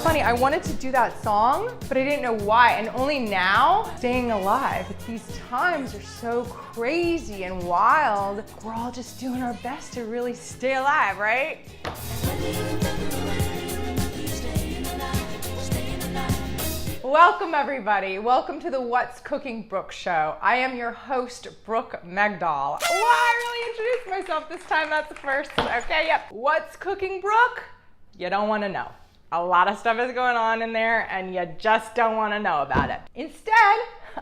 funny, I wanted to do that song, but I didn't know why. And only now, staying alive. These times are so crazy and wild. We're all just doing our best to really stay alive, right? Welcome everybody. Welcome to the What's Cooking Brooke show. I am your host, Brooke Megdal. Wow, I really introduced myself this time. That's the first. Okay, yep. What's Cooking Brooke? You don't want to know. A lot of stuff is going on in there and you just don't want to know about it. Instead,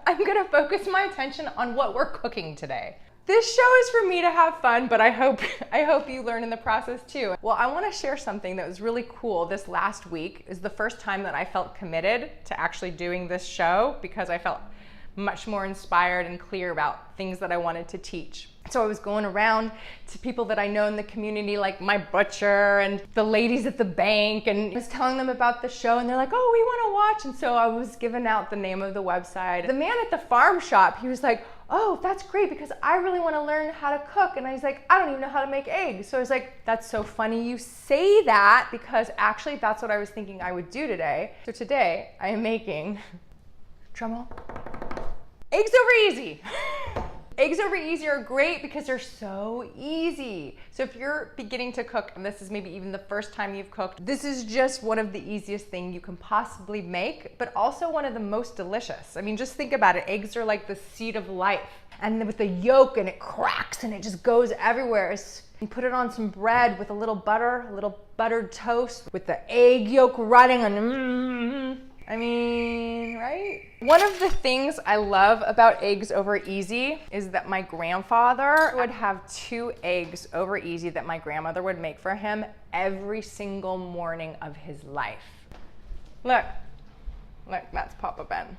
I'm going to focus my attention on what we're cooking today. This show is for me to have fun, but I hope you learn in the process too. Well, I want to share something that was really cool. This last week is the first time that I felt committed to actually doing this show because I felt much more inspired and clear about things that I wanted to teach. So I was going around to people that I know in the community, like my butcher and the ladies at the bank, and I was telling them about the show and they're like, oh, we want to watch. And so I was giving out the name of the website. The man at the farm shop, he was like, oh, that's great because I really want to learn how to cook. And I was like, I don't even know how to make eggs. So I was like, that's so funny you say that because actually that's what I was thinking I would do today. So today I am making, drumroll, eggs over easy. Eggs over easy are great because they're so easy. So if you're beginning to cook, and this is maybe even the first time you've cooked, this is just one of the easiest things you can possibly make, but also one of the most delicious. I mean, just think about it. Eggs are like the seed of life. And with the yolk and it cracks and it just goes everywhere. You put it on some bread with a little butter, a little buttered toast with the egg yolk running on. I mean, right? One of the things I love about eggs over easy is that my grandfather would have 2 eggs over easy that my grandmother would make for him every single morning of his life. Look, that's Papa Ben.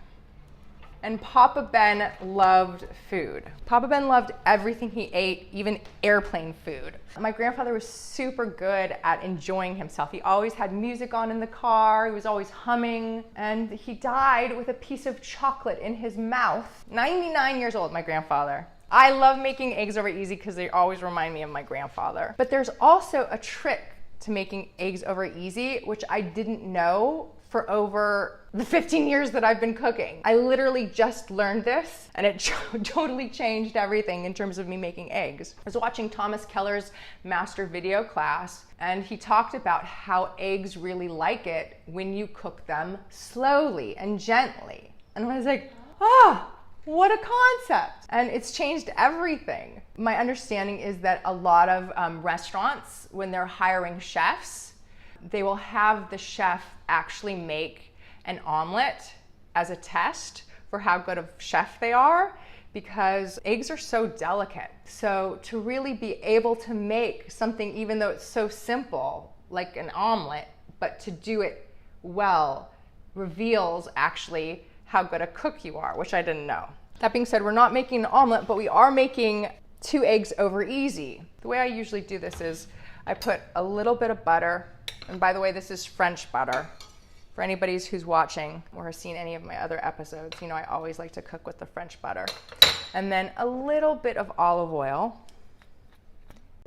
And Papa Ben loved food. Papa Ben loved everything he ate, even airplane food. My grandfather was super good at enjoying himself. He always had music on in the car, he was always humming, and he died with a piece of chocolate in his mouth. 99 years old, my grandfather. I love making eggs over easy because they always remind me of my grandfather. But there's also a trick to making eggs over easy, which I didn't know for over the 15 years that I've been cooking. I literally just learned this and it totally changed everything in terms of me making eggs. I was watching Thomas Keller's master video class and he talked about how eggs really like it when you cook them slowly and gently. And I was like, what a concept. And it's changed everything. My understanding is that a lot of restaurants, when they're hiring chefs, they will have the chef actually make an omelet as a test for how good of chef they are because eggs are so delicate. So to really be able to make something, even though it's so simple, like an omelet, but to do it well reveals actually how good a cook you are, which I didn't know. That being said, we're not making an omelet, but we are making 2 eggs over easy. The way I usually do this is I put a little bit of butter. And by the way, this is French butter. For anybody who's watching or has seen any of my other episodes, you know I always like to cook with the French butter. And then a little bit of olive oil.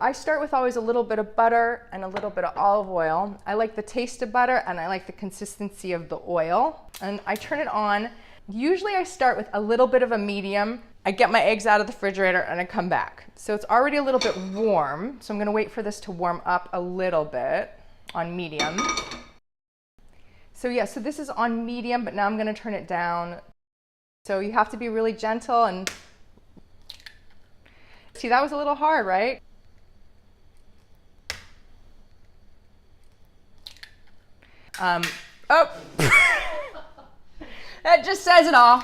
I start with always a little bit of butter and a little bit of olive oil. I like the taste of butter and I like the consistency of the oil. And I turn it on. Usually I start with a little bit of a medium. I get my eggs out of the refrigerator and I come back. So it's already a little bit warm. So I'm gonna wait for this to warm up a little bit on medium. So yeah, so this is on medium, but now I'm gonna turn it down. So you have to be really gentle and see, that was a little hard, right? That just says it all.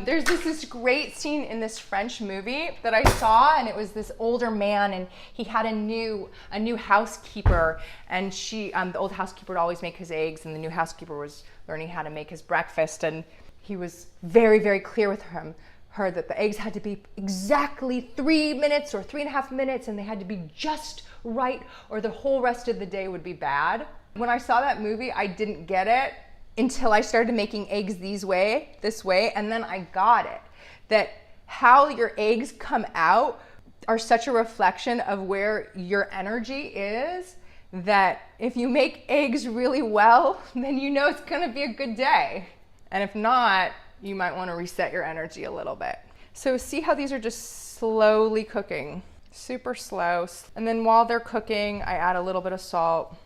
There's this great scene in this French movie that I saw, and it was this older man, and he had a new housekeeper, and the old housekeeper would always make his eggs, and the new housekeeper was learning how to make his breakfast, and he was very, very clear with her that the eggs had to be exactly 3 minutes or 3.5 minutes, and they had to be just right, or the whole rest of the day would be bad. When I saw that movie, I didn't get it until I started making eggs this way, and then I got it. That how your eggs come out are such a reflection of where your energy is that if you make eggs really well, then you know it's gonna be a good day. And if not, you might wanna reset your energy a little bit. So see how these are just slowly cooking, super slow. And then while they're cooking, I add a little bit of salt.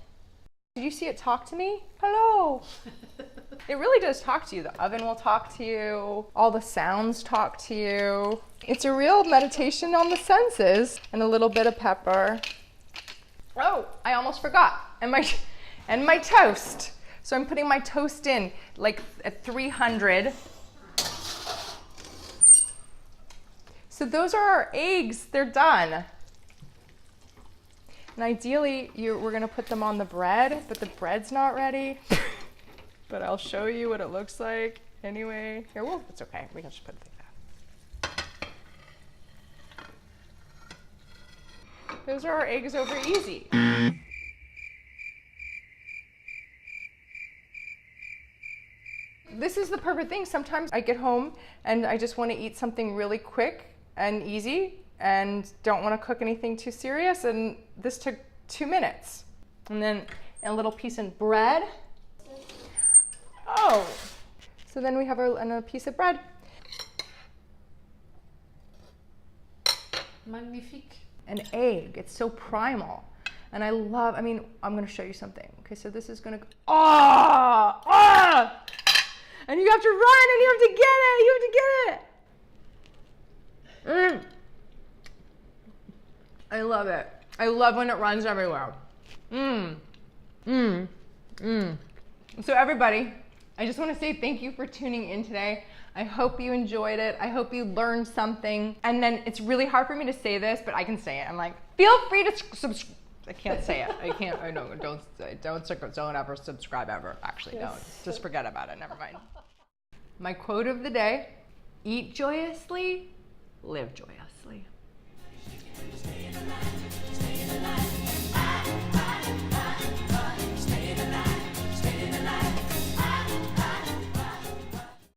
Did you see it talk to me? Hello. It really does talk to you. The oven will talk to you. All the sounds talk to you. It's a real meditation on the senses. And a little bit of pepper. Oh, I almost forgot. And my toast. So I'm putting my toast in like at 300. So those are our eggs. They're done. And ideally, we're gonna put them on the bread, but the bread's not ready. But I'll show you what it looks like anyway. Here, well, it's okay. We can just put it like that. Those are our eggs over easy. This is the perfect thing. Sometimes I get home and I just want to eat something really quick and easy and don't want to cook anything too serious, and this took 2 minutes. And then a little piece of bread. Oh, so then we have another piece of bread. Magnifique. An egg, it's so primal. And I'm gonna show you something. Okay, so this is gonna go, and you have to run and you have to get it, I love it. I love when it runs everywhere. So everybody, I just want to say thank you for tuning in today. I hope you enjoyed it. I hope you learned something. And then it's really hard for me to say this, but I can say it. I'm like, feel free to subscribe. I can't say it. I can't. I know. Don't ever subscribe ever. Actually, don't. Just forget about it. Never mind. My quote of the day: eat joyously, live joyously.